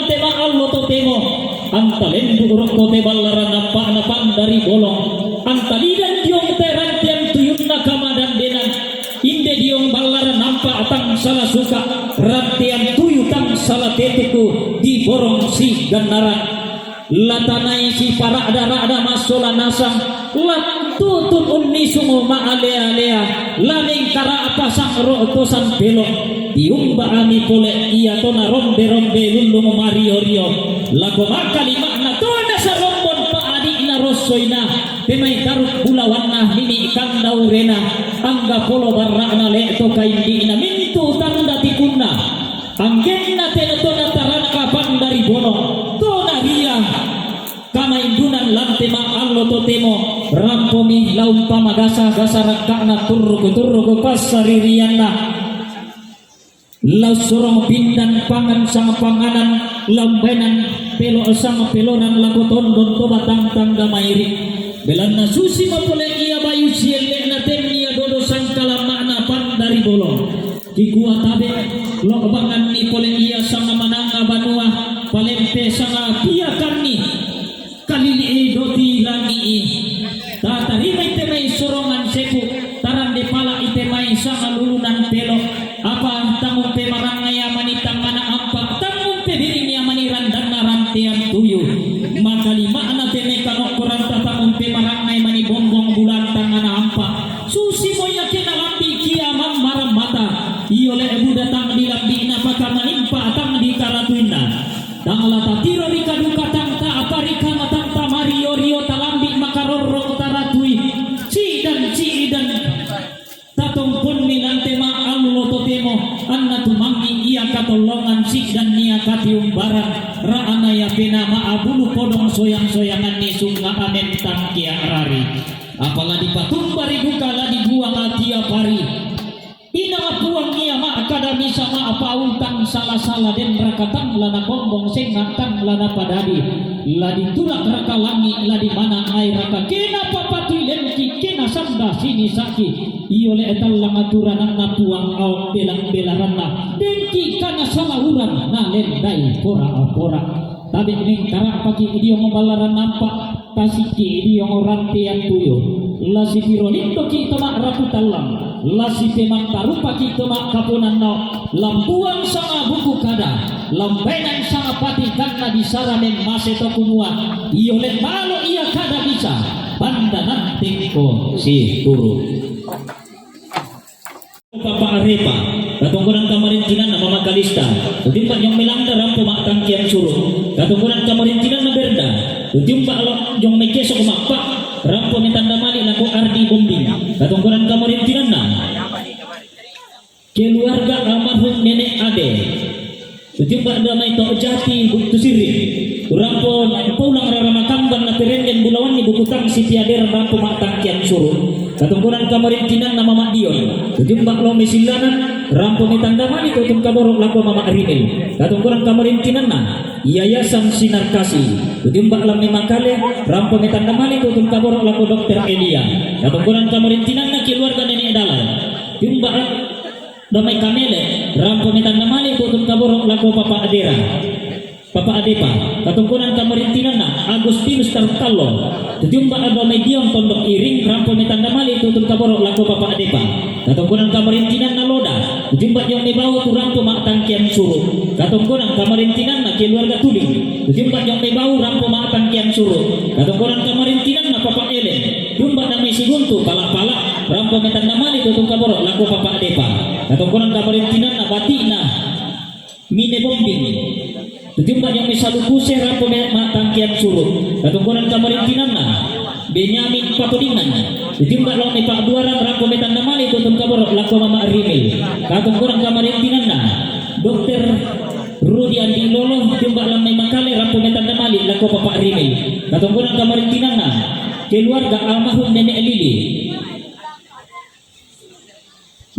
tema allo to temo antalen buruk to te ballaran napa dari bolong antalidan diong terantian tuyun nakamadan denan inde diong ballaran nampa atang salah suka rantian tuyu tang salah tetuku di borong si ganaran latanai si para ada masola nasang tutun unni sungo maalea-alea laming kara apa sang rotosan belok diumba ami pole iya tona rombe lulung mario lago makali makna tona sa rombon pa adik na rosoina pemay taruk bulawan na hini ikan daurena angga polo barra na leto kaindi na mintu tanda tikunna anggen na tenetona taranaka dari bono tona ria kama indunan lantema allo totemo rampomi laum pamagasa gasarakana turruku pasaririanna lau surong pindan pangan sang panganan lambenan pelo sang pelonan laku tondon to batang tangga mairi belanna susi mapole ia bayu siele na temnia dodo sang kala makna pan dari bolong kikua tabe lo bangan ni pole ia sang mananga banua palempe sang pia karni kalili doti langi tatarima itemai sorongan sepu taran de pala itemai sama lulunan pelo apa tamu pe marangaya manitang mana apa tamu pe biring ya maniran dan narantian tuyu makali makna teme kanok kuranta tamu pe marangai mani bongbong bulan tangana ampa susi moya kena lambi kia maram mata iole ebu datang di lambi na pakana nimpa tang di karatuina tangala tatiro rika duka tang ta apa rika matang ta mario rio talambi makarorro taratui ci dan tatong pun minante ma allo totemo anna tumangi ia katolongan sik dan nia katium barang raana ya pena ma abulu podong soyangan ni sunga amen tangkia rari apalagi patumbari bukala dibuang atia pari ina apuang ia ma akadami sama apa utang salah den rakatang lana bombong sing ngatang lana padadi ladi tulak raka langi ladi mana air raka kena papatui lenki kena samba sini saki iole etal langaturan na puang au belang dengki kana sama urang na lendai pora tabi ning karak pagi idio ngobalaran nampak tasiki idio ngorantian tuyo lasi pironito ki tomak raputalang lasi temang tarupa ki tomak kapunan no lampuang sama buku kada lambenan sama pati karena disara men maseto kumua iole malo ia kada bisa pandangan teko si turu Papa Arepa, katungkuran kamarintinan na mamakalista, utimpa yung milangda rampo makangkian suruh, katungkuran kamarintinan na berda, utimpa yung may keso kumakpak, rampo mitandamali na ko ardi bumbing, katungkuran kamarintinan na, keluarga almarhum nenek ade, utimpa damay to jati buktusiri, rampo pulang raramakambang na perenden bulawan ni bukutang si tiader rampo makangkian suruh. Katungkuran kamarintinan na mama dion tujumbak lo mesilanan rampo mitandamani tutung kaborok lako mama rimel katungkuran kamarintinan na yayasan sinar kasih tujumbak lo mimakale rampo mitandamani tutung kaborok lako dokter Elia katungkuran kamarintinan na keluarga nenek dalal tujumbak damai kamele rampo mitandamani tutung kaborok lako papa adera Papa Adepa, katungkuran kamarintinan na Agustinus Tartalo, tujumba ado medium tondok iring rampo mitandamali tutun kaborok lako Papa Adepa, katungkuran kamarintinan na Loda, tujumba yang mebawa tu rampo mak tangkian suruh, katungkuran kamarintinan na keluarga tuling, tujumba yang mebawa rampo mak tangkian suruh, katungkuran kamarintinan na Papa Elen, jumba na may siguntu pala rampo mitandamali tutun kaborok lako Papa Adepa, katungkuran kamarintinan na Batina, Mine Bombing. Tujumba yang misalukuse rampo matangkian suruh katungkuran kamarintinan na Benyamin Papudingan tujumba lo ni Pak Duaran rampo mitandamali tutun kaborok lako mama rimel katungkuran kamarintinan na Dr. Rudi Andi Lolo tujumba lo ni makale rampo mitandamali lako papa rimel katungkuran kamarintinan na keluarga almarhum nenek Lili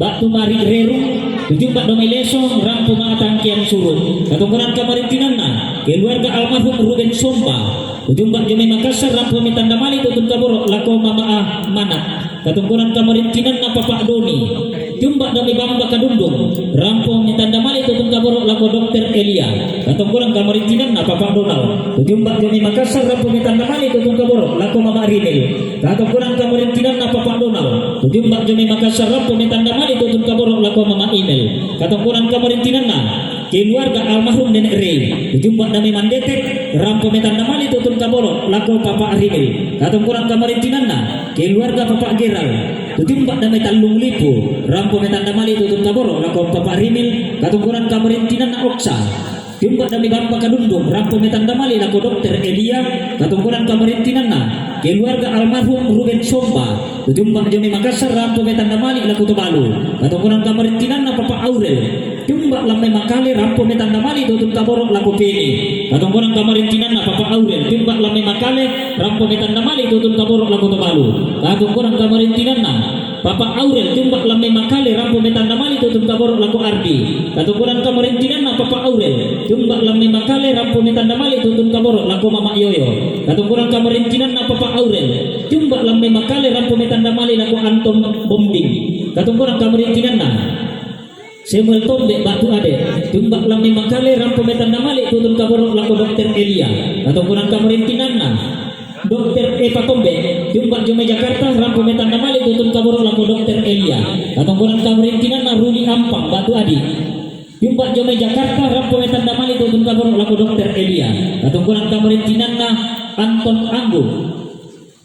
Batu Mari Reru tujumba domileso rampo matangkian suruh katungkuran kamarintinan na keluarga almarhum Ruben Somba tujumba jome Makassar rampo mitandamali tutun kaborok lako mama manat katungkuran kamarintinan na Papa Doni jumpa dami bamba kadundung rampung mitanda mali tutun kaborok lako dokter Elia katong kurang kamarintinan na Papa Donald jumpa dami Makassar rampung mitanda mali tutun kaborok lako Mama Rinel katong kurang kamarintinan na Papa Donald jumpa dami Makassar rampung mitanda mali tutun kaborok lako Mama Email katong kurang kamarintinan na keluarga almarhum Nenek Rey jumpa dami Mandetek rampung mitanda mali tutun kaborok lako Papa Rinel katong kurang kamarintinan na keluarga Papa Geral jumpa dami Talung Lipo rampung mitanda mali tutun kaborok lako Papa Rinel katong kurang kamarintinan na Oksa jumpa dami bamba kadundung rampung mitanda mali lako dokter Elia katong kurang kamarintinan na keluarga almarhum Ruben Somba jumpa dami Makassar rampung mitanda mali lako Tubalu katong kurang kamarintinan na Papa Aurel jumpa lamai makale rampung mitanda mali tutun kaborok lako Peni katong kurang kamarintinan na Papa Aurel jumpa lamai makale rampung mitanda mali tutun kaborok lako Tubalu katong kurang kamarintinan na Papa Aurel jumpa lamai makale rampung mitanda mali tutun kaborok lako Ardi katong kurang kamarintinan na Papa Aurel jumpa lamai makale rampung mitanda mali tutun kaborok lako Mama Yoyo katong kurang kamarintinan na Papa Aurel jumpa lamai makale rampung mitanda mali lako Anton Bombing katong kurang kamarintinan na Samuel Tombe Batu Ade jumpa lamai makale rampung mitanda mali tutun kaborok lako dokter Elia katong kurang kamarintinan na Dokter Eva Tombe jumpa Jome Jakarta rampung mitanda mali tutun kaborok lako dokter Elia katong kurang kamarintinan na Ruli Ampang Batu Adi jumpa Jome Jakarta rampung mitanda mali tutun kaborok lako dokter Elia katong kurang kamarintinan na Anton Anggo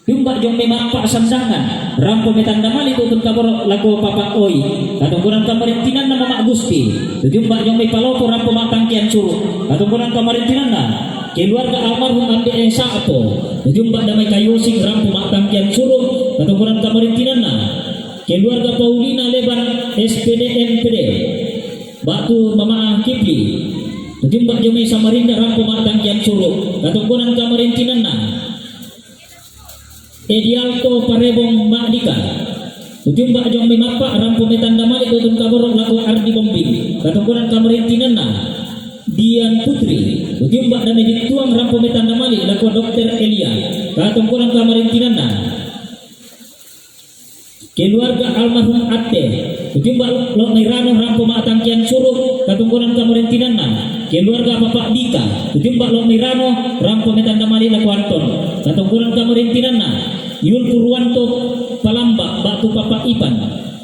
jumpa Jome Makpak Sandangan rampung mitanda mali tutun kaborok lako Papa Oi katong kurang kamarintinan na Mama Gusti jumpa Jome Palopo rampung matangkian Curug katong kurang kamarintinan na keluarga almarhum Ambe Saapo jumpa damai Kayosing rampung matangkian Curug katong kurang kamarintinan na keluarga Paulina Leban SPD MPD Batu Mama Kipli jumpa Jome Samarinda rampung matangkian Curug katong kurang kamarintinan na Edialto Parebong Makdika jumpa Jome Mapa rampung mitanda mali tutun kaborok lako Ardi Bombing katong kurang kamarintinan na Dian Putri jumpa dami dituang rampung mitanda mali lako dokter Elia katong kurang kamarintinan na keluarga almarhum Ate jumpa Lok Mirano rampung matangkian Curug katong kurang kamarintinan na keluarga Bapak Dika jumpa Lok Mirano rampung mitanda mali lako Anton katong kurang kamarintinan na Yul Purwanto Palambak Batu Papa Ipan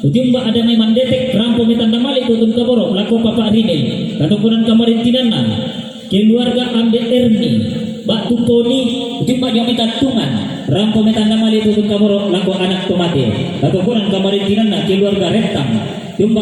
jumpa ada mai Mandetek rampung mitanda mali tutun kaborok lako Papa Rinel katong kurang kamarintinan na keluarga Ambe Erni Batu Poni jumpa Jome Katungan rampung mitanda mali tutun kaborok lako anak Tomate katong kurang kamarintinan na keluarga Retang jumpa